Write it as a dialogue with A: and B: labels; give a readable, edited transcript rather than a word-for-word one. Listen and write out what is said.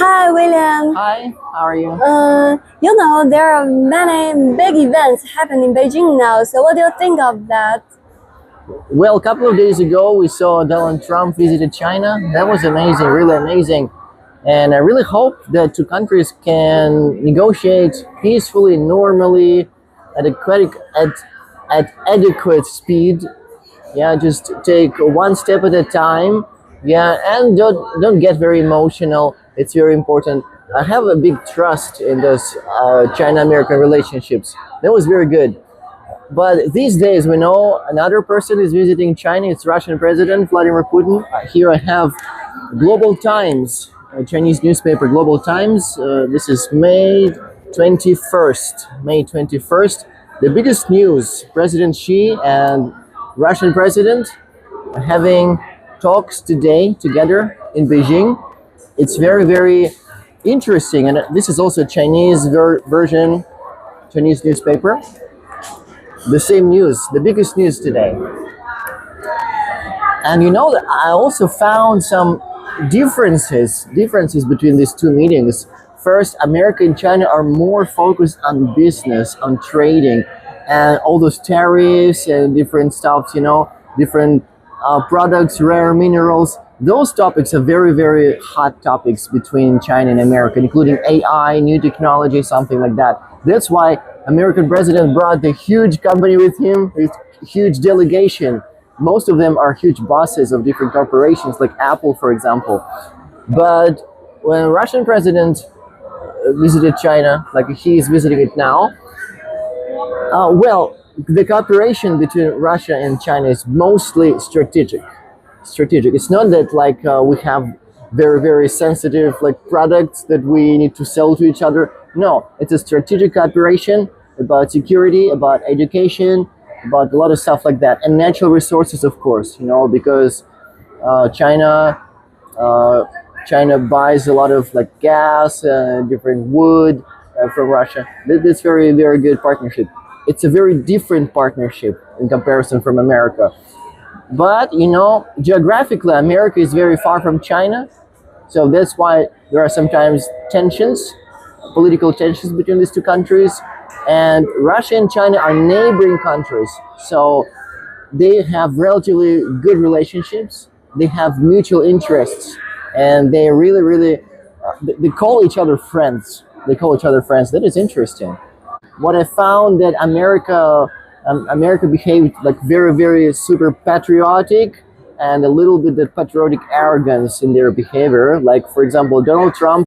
A: Hi, William.
B: Hi, how are you?
A: There are many big events happening in Beijing now. So, what do you think of that?
B: Well, a couple of days ago, we saw Donald Trump visited China. That was amazing, really amazing. And I really hope that two countries can negotiate peacefully, normally, at adequate speed. Yeah, just take one step at a time. Yeah, and don't get very emotional. It's very important. I have a big trust in those China-American relationships. That was very good. But these days, we know another person is visiting China. It's Russian President Vladimir Putin. Here I have Global Times, a Chinese newspaper, Global Times. This is May 21st. May 21st. The biggest news: President Xi and Russian President having talks today together in Beijing. It's very, very interesting. And this is also a Chinese version, Chinese newspaper. The same news, the biggest news today. And that I also found some differences between these two meetings. First, America and China are more focused on business, on trading, and all those tariffs and different stuff, different products, rare minerals. Those topics are very, very hot topics between China and America, including AI, new technology, something like that. That's why American president brought the huge company with him, with huge delegation. Most of them are huge bosses of different corporations, like Apple, for example. But when Russian president visited China, like he is visiting it now, the cooperation between Russia and China is mostly strategic. It's not that we have very, very sensitive products that we need to sell to each other. No, it's a strategic cooperation about security, about education, about a lot of stuff like that, and natural resources, of course. Because China buys a lot of gas, different wood from Russia. That's very, very good partnership. It's a very different partnership in comparison from America. But geographically, America is very far from China, so that's why there are sometimes political tensions between these two countries. And Russia and China are neighboring countries, so they have relatively good relationships. They have mutual interests, and they really, really they call each other friends. That is interesting. What I found that America behaved very, very super patriotic, and a little bit of patriotic arrogance in their behavior. Like, for example, Donald Trump